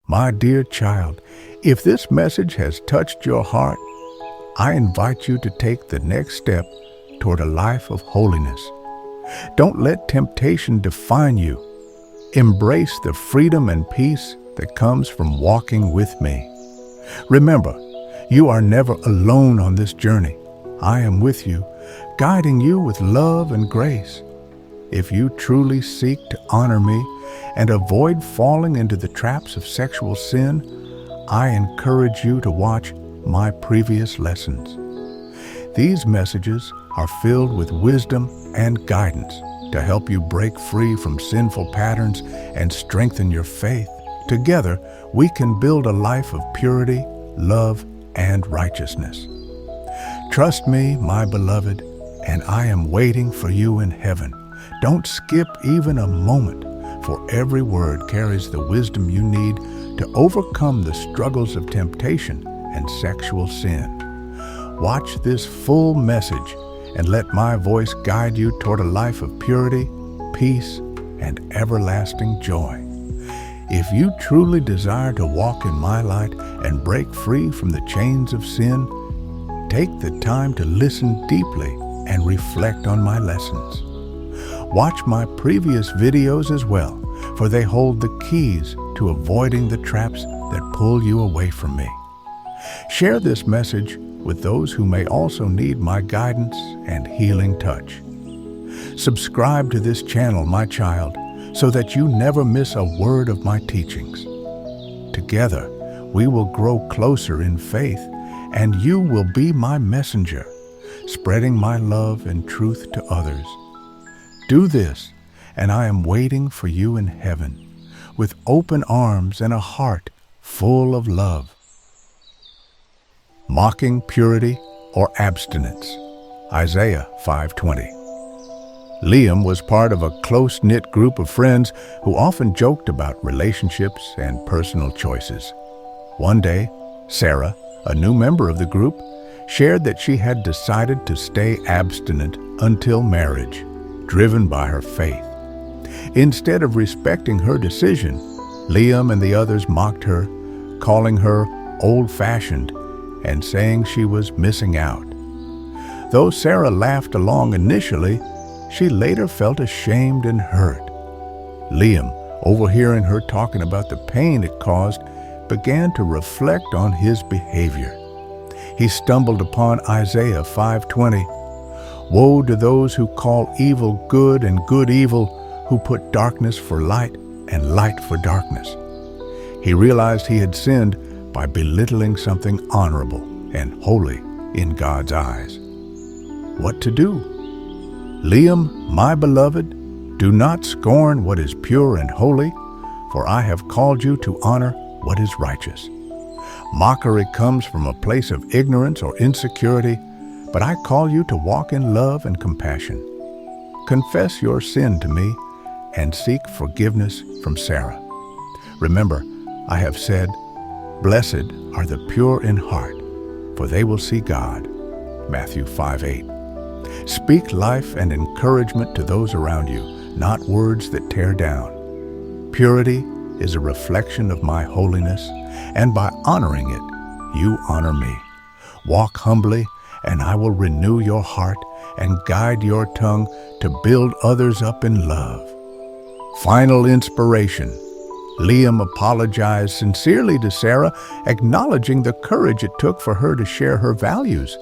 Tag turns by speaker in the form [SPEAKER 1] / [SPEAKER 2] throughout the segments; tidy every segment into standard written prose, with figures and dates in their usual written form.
[SPEAKER 1] My dear child, if this message has touched your heart, I invite you to take the next step toward a life of holiness. Don't let temptation define you. Embrace the freedom and peace that comes from walking with me. Remember, you are never alone on this journey. I am with you, guiding you with love and grace. If you truly seek to honor me and avoid falling into the traps of sexual sin, I encourage you to watch my previous lessons. These messages are filled with wisdom and guidance to help you break free from sinful patterns and strengthen your faith. Together, we can build a life of purity, love, and righteousness. Trust me, my beloved, and I am waiting for you in heaven. Don't skip even a moment, for every word carries the wisdom you need to overcome the struggles of temptation and sexual sin. Watch this full message and let my voice guide you toward a life of purity, peace, and everlasting joy. If you truly desire to walk in my light and break free from the chains of sin, take the time to listen deeply and reflect on my lessons. Watch my previous videos as well, for they hold the keys to avoiding the traps that pull you away from me. Share this message with those who may also need my guidance and healing touch. Subscribe to this channel, my child, so that you never miss a word of my teachings. Together, we will grow closer in faith, and you will be my messenger, spreading my love and truth to others. Do this, and I am waiting for you in heaven, with open arms and a heart full of love. Mocking purity or abstinence. Isaiah 5:20. Liam was part of a close-knit group of friends who often joked about relationships and personal choices. One day, Sarah, a new member of the group, shared that she had decided to stay abstinent until marriage, driven by her faith. Instead of respecting her decision, Liam and the others mocked her, calling her old-fashioned and saying she was missing out. Though Sarah laughed along initially, she later felt ashamed and hurt. Liam, overhearing her talking about the pain it caused, began to reflect on his behavior. He stumbled upon Isaiah 5:20. Woe to those who call evil good and good evil, who put darkness for light and light for darkness. He realized he had sinned by belittling something honorable and holy in God's eyes. What to do? Liam, my beloved, do not scorn what is pure and holy, for I have called you to honor what is righteous. Mockery comes from a place of ignorance or insecurity, but I call you to walk in love and compassion. Confess your sin to me and seek forgiveness from Sarah. Remember, I have said, "Blessed are the pure in heart, for they will see God." Matthew 5:8. Speak life and encouragement to those around you, not words that tear down. Purity is a reflection of my holiness, and by honoring it, you honor me. Walk humbly, and I will renew your heart and guide your tongue to build others up in love. Final inspiration. Liam apologized sincerely to Sarah, acknowledging the courage it took for her to share her values.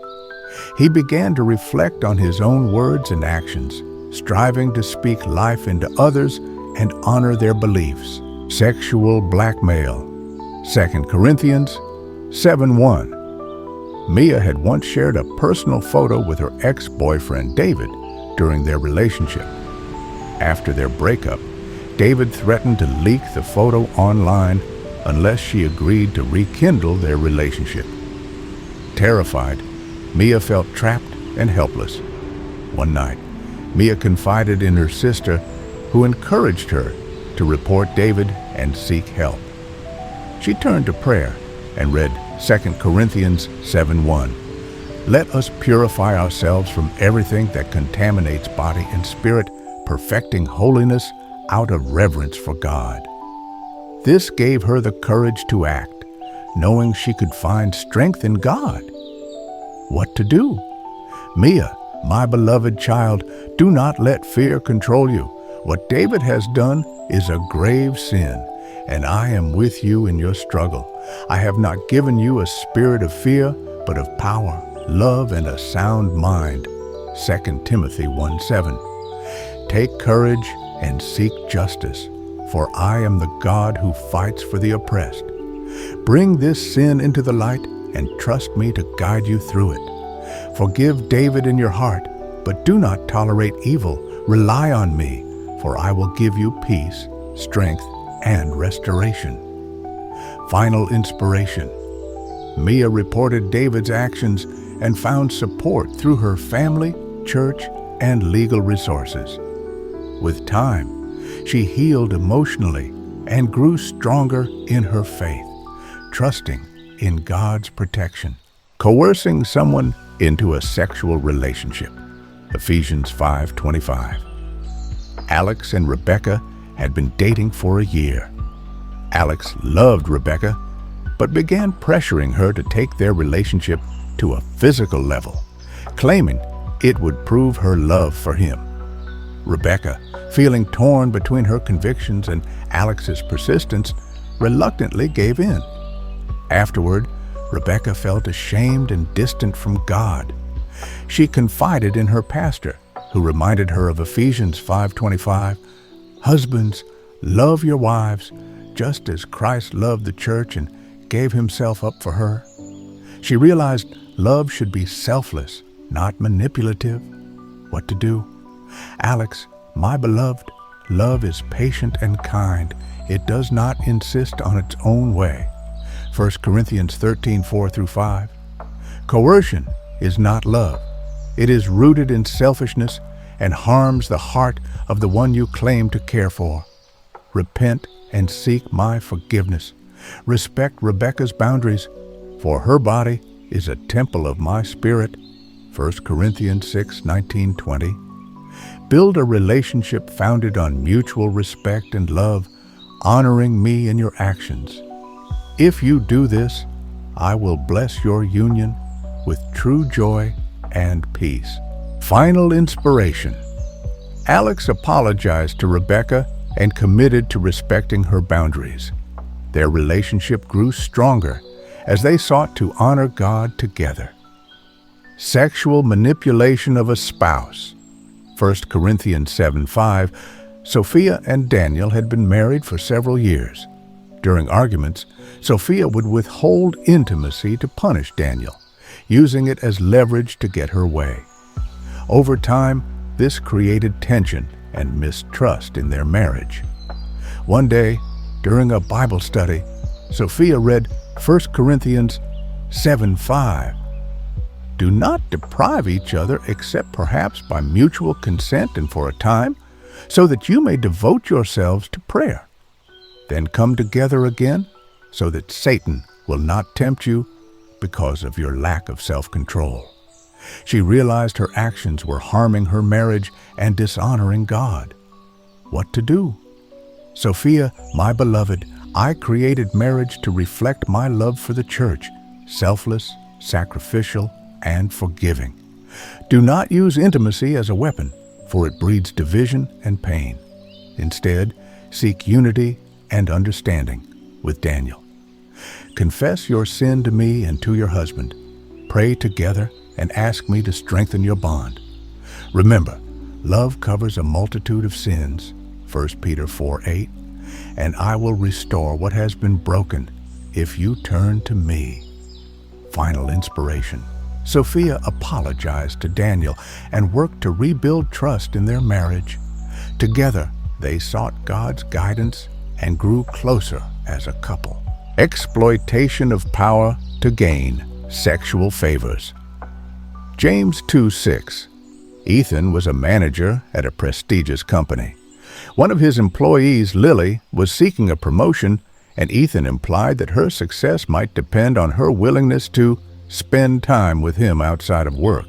[SPEAKER 1] He began to reflect on his own words and actions, striving to speak life into others and honor their beliefs. Sexual blackmail. 2 Corinthians 7:1. Mia had once shared a personal photo with her ex-boyfriend David during their relationship. After their breakup, David threatened to leak the photo online unless she agreed to rekindle their relationship. Terrified, Mia felt trapped and helpless. One night, Mia confided in her sister, who encouraged her to report David and seek help. She turned to prayer and read 2 Corinthians 7:1. Let us purify ourselves from everything that contaminates body and spirit, perfecting holiness out of reverence for God. This gave her the courage to act, knowing she could find strength in God. What to do? Mia, my beloved child, do not let fear control you. What David has done is a grave sin, and I am with you in your struggle. I have not given you a spirit of fear, but of power, love, and a sound mind. 2 Timothy 1:7. Take courage and seek justice, for I am the God who fights for the oppressed. Bring this sin into the light and trust me to guide you through it. Forgive David in your heart, but do not tolerate evil. Rely on me, for I will give you peace, strength, and restoration. Final inspiration. Mia reported David's actions and found support through her family, church, and legal resources. With time, she healed emotionally and grew stronger in her faith, trusting in God's protection. Coercing someone into a sexual relationship. Ephesians 5:25. Alex and Rebecca had been dating for a year. Alex loved Rebecca, but began pressuring her to take their relationship to a physical level, claiming it would prove her love for him. Rebecca, feeling torn between her convictions and Alex's persistence, reluctantly gave in. Afterward, Rebecca felt ashamed and distant from God. She confided in her pastor, who reminded her of Ephesians 5:25, "Husbands, love your wives, just as Christ loved the church and gave himself up for her." She realized love should be selfless, not manipulative. What to do? Alex, my beloved, love is patient and kind. It does not insist on its own way. 1 Corinthians 13:4-5. Coercion is not love. It is rooted in selfishness and harms the heart of the one you claim to care for. Repent and seek my forgiveness. Respect Rebecca's boundaries, for her body is a temple of my spirit. 1 Corinthians 6:19-20. Build a relationship founded on mutual respect and love, honoring me in your actions. If you do this, I will bless your union with true joy and peace. Final inspiration. Alex apologized to Rebecca and committed to respecting her boundaries. Their relationship grew stronger as they sought to honor God together. Sexual manipulation of a spouse. 1 Corinthians 7:5. Sophia and Daniel had been married for several years. During arguments, Sophia would withhold intimacy to punish Daniel, using it as leverage to get her way. Over time, this created tension and mistrust in their marriage. One day, during a Bible study, Sophia read 1 Corinthians 7:5. Do not deprive each other except perhaps by mutual consent and for a time, so that you may devote yourselves to prayer. Then come together again, so that Satan will not tempt you because of your lack of self-control. She realized her actions were harming her marriage and dishonoring God. What to do? Sophia, my beloved, I created marriage to reflect my love for the church, selfless, sacrificial, and forgiving. Do not use intimacy as a weapon, for it breeds division and pain. Instead, seek unity and understanding with Daniel. Confess your sin to me and to your husband. Pray together and ask me to strengthen your bond. Remember, love covers a multitude of sins, 1 Peter 4:8, and I will restore what has been broken if you turn to me. Final inspiration. Sophia apologized to Daniel and worked to rebuild trust in their marriage. Together, they sought God's guidance and grew closer as a couple. Exploitation of power to gain sexual favors. James 2:6. Ethan was a manager at a prestigious company. One of his employees, Lily, was seeking a promotion, and Ethan implied that her success might depend on her willingness to spend time with him outside of work.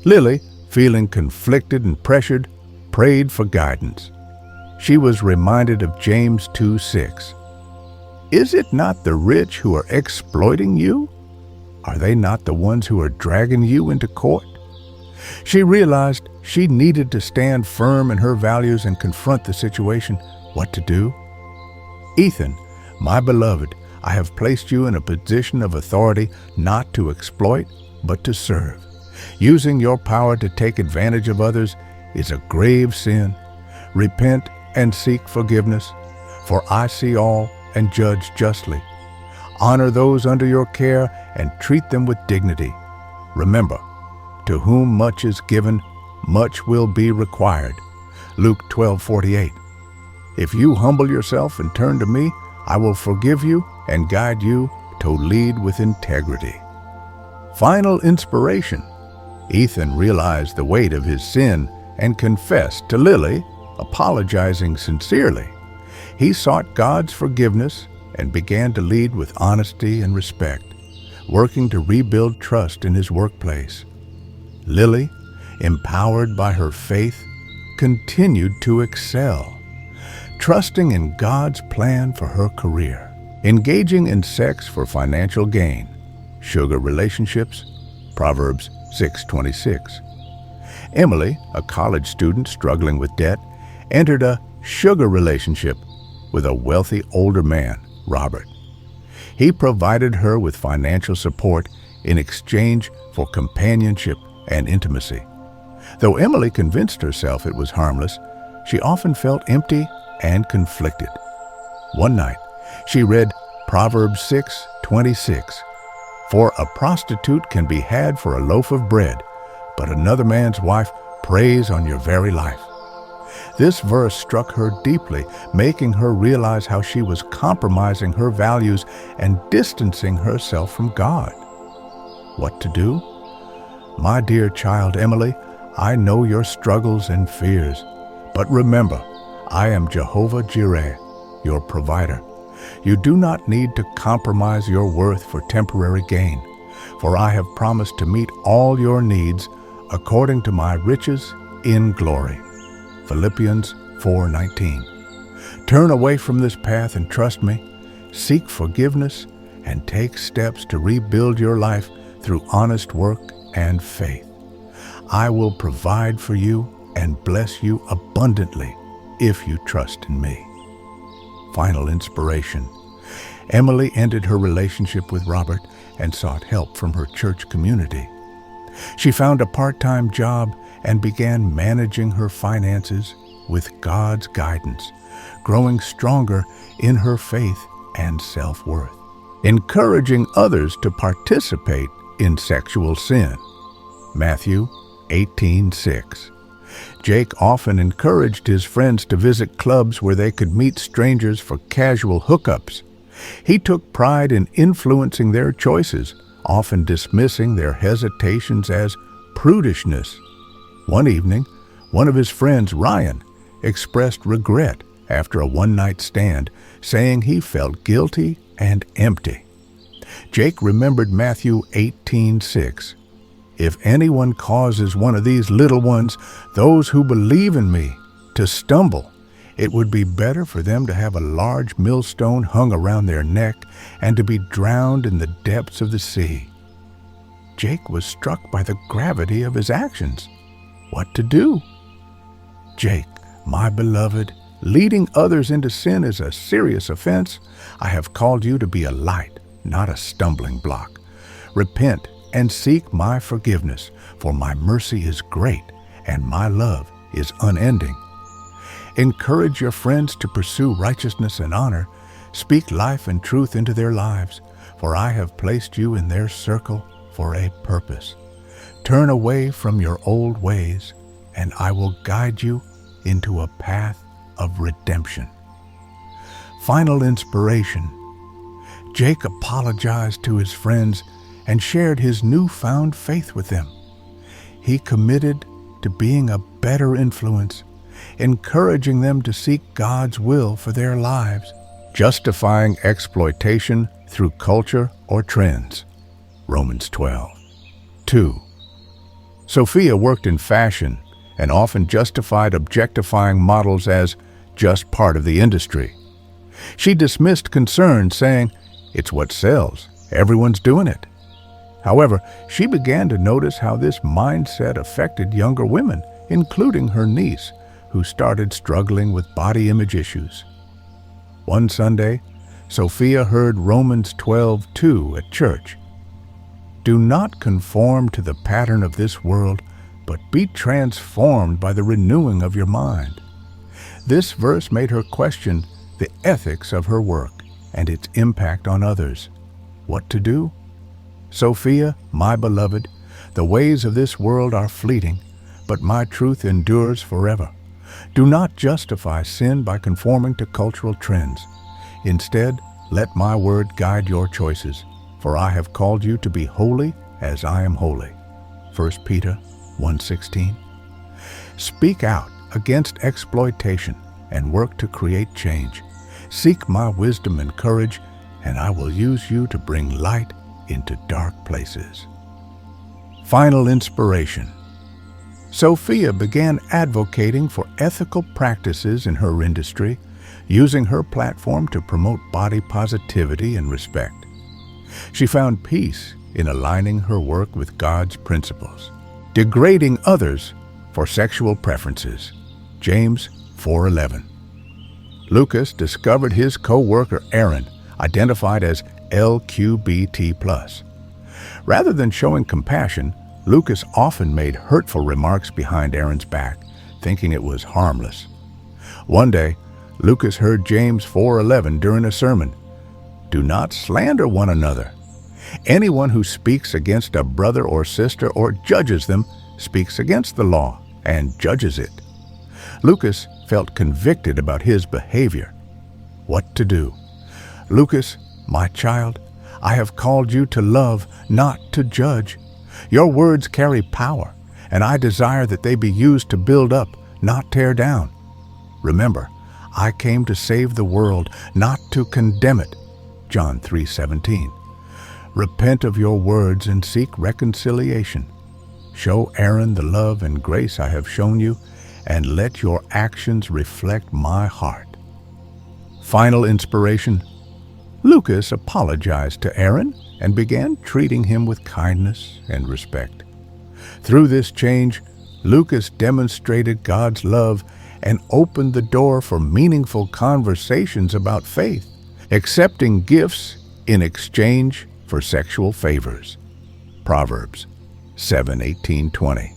[SPEAKER 1] Lily, feeling conflicted and pressured, prayed for guidance. She was reminded of James 2:6. Is it not the rich who are exploiting you? Are they not the ones who are dragging you into court? She realized she needed to stand firm in her values and confront the situation. What to do? Ethan, my beloved, I have placed you in a position of authority not to exploit, but to serve. Using your power to take advantage of others is a grave sin. Repent and seek forgiveness, for I see all and judge justly. Honor those under your care and treat them with dignity. Remember, to whom much is given, much will be required. Luke 12:48. If you humble yourself and turn to me, I will forgive you and guide you to lead with integrity. Final inspiration. Ethan realized the weight of his sin and confessed to Lily, apologizing sincerely. He sought God's forgiveness and began to lead with honesty and respect, working to rebuild trust in his workplace. Lily, empowered by her faith, continued to excel, trusting in God's plan for her career. Engaging in sex for financial gain. Sugar relationships. Proverbs 6:26. Emily, a college student struggling with debt, entered a sugar relationship with a wealthy older man, Robert. He provided her with financial support in exchange for companionship and intimacy. Though Emily convinced herself it was harmless, she often felt empty and conflicted. One night, she read Proverbs 6:26. For a prostitute can be had for a loaf of bread, but another man's wife preys on your very life. This verse struck her deeply, making her realize how she was compromising her values and distancing herself from God. What to do? My dear child Emily, I know your struggles and fears, but remember, I am Jehovah Jireh, your provider. You do not need to compromise your worth for temporary gain, for I have promised to meet all your needs according to my riches in glory. Philippians 4:19. Turn away from this path and trust me. Seek forgiveness and take steps to rebuild your life through honest work and faith. I will provide for you and bless you abundantly if you trust in me. Final inspiration. Emily ended her relationship with Robert and sought help from her church community. She found a part-time job and began managing her finances with God's guidance, growing stronger in her faith and self-worth. Encouraging others to participate in sexual sin. Matthew 18:6. Jake often encouraged his friends to visit clubs where they could meet strangers for casual hookups. He took pride in influencing their choices, often dismissing their hesitations as prudishness. One evening, one of his friends, Ryan, expressed regret after a one-night stand, saying he felt guilty and empty. Jake remembered Matthew 18:6. If anyone causes one of these little ones, those who believe in me, to stumble, it would be better for them to have a large millstone hung around their neck and to be drowned in the depths of the sea. Jake was struck by the gravity of his actions. What to do? Jake, my beloved, leading others into sin is a serious offense. I have called you to be a light, not a stumbling block. Repent and seek my forgiveness, for my mercy is great and my love is unending. Encourage your friends to pursue righteousness and honor. Speak life and truth into their lives, for I have placed you in their circle for a purpose. Turn away from your old ways, and I will guide you into a path of redemption. Final inspiration. Jake apologized to his friends and shared his newfound faith with them. He committed to being a better influence, encouraging them to seek God's will for their lives, justifying exploitation through culture or trends. Romans 12:2. Sophia worked in fashion and often justified objectifying models as just part of the industry. She dismissed concerns, saying, "It's what sells. Everyone's doing it." However, she began to notice how this mindset affected younger women, including her niece, who started struggling with body image issues. One Sunday, Sophia heard Romans 12:2 at church. "Do not conform to the pattern of this world, but be transformed by the renewing of your mind." This verse made her question the ethics of her work and its impact on others. What to do? "Sophia, my beloved, the ways of this world are fleeting, but my truth endures forever. Do not justify sin by conforming to cultural trends. Instead, let my word guide your choices, for I have called you to be holy as I am holy." 1 Peter 1:16. Speak out against exploitation and work to create change. Seek my wisdom and courage, and I will use you to bring light into dark places. Final inspiration. Sophia began advocating for ethical practices in her industry, using her platform to promote body positivity and respect. She found peace in aligning her work with God's principles, degrading others for sexual preferences. James 4:11. Lucas discovered his co-worker Aaron, identified as LQBT+. Rather than showing compassion, Lucas often made hurtful remarks behind Aaron's back, thinking it was harmless. One day, Lucas heard James 4:11 during a sermon. "Do not slander one another. Anyone who speaks against a brother or sister or judges them speaks against the law and judges it." Lucas felt convicted about his behavior. What to do? "Lucas, my child, I have called you to love, not to judge. Your words carry power, and I desire that they be used to build up, not tear down. Remember, I came to save the world, not to condemn it." John 3:17. "Repent of your words and seek reconciliation. Show Aaron the love and grace I have shown you, and let your actions reflect my heart." Final inspiration. Lucas apologized to Aaron and began treating him with kindness and respect. Through this change, Lucas demonstrated God's love and opened the door for meaningful conversations about faith, accepting gifts in exchange for sexual favors. Proverbs 7:18-20.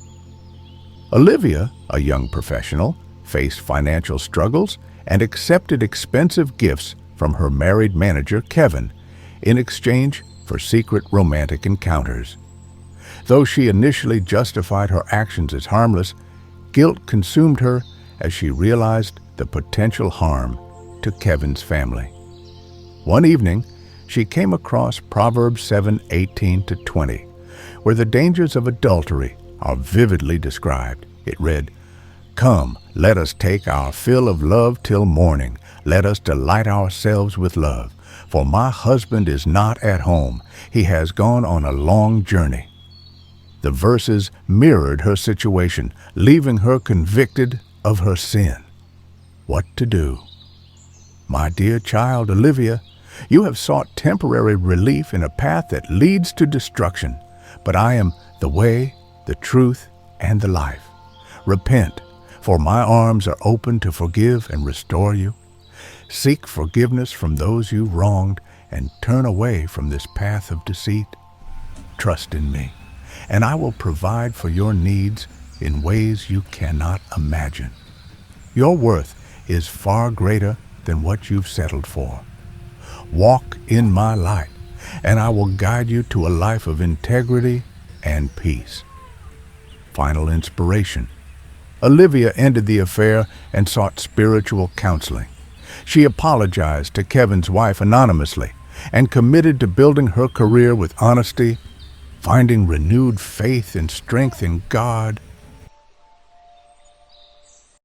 [SPEAKER 1] Olivia, a young professional, faced financial struggles and accepted expensive gifts from her married manager, Kevin, in exchange for secret romantic encounters. Though she initially justified her actions as harmless, guilt consumed her as she realized the potential harm to Kevin's family. One evening, she came across Proverbs 7:18-20, where the dangers of adultery are vividly described. It read, "Come, let us take our fill of love till morning. Let us delight ourselves with love. For my husband is not at home. He has gone on a long journey." The verses mirrored her situation, leaving her convicted of her sin. What to do? My dear child Olivia, you have sought temporary relief in a path that leads to destruction, but I am the way, the truth, and the life. Repent, for my arms are open to forgive and restore you. Seek forgiveness from those you wronged and turn away from this path of deceit. Trust in me, and I will provide for your needs in ways you cannot imagine. Your worth is far greater than what you've settled for. Walk in my light, and I will guide you to a life of integrity and peace. Final inspiration. Olivia ended the affair and sought spiritual counseling. She apologized to Kevin's wife anonymously and committed to building her career with honesty, finding renewed faith and strength in God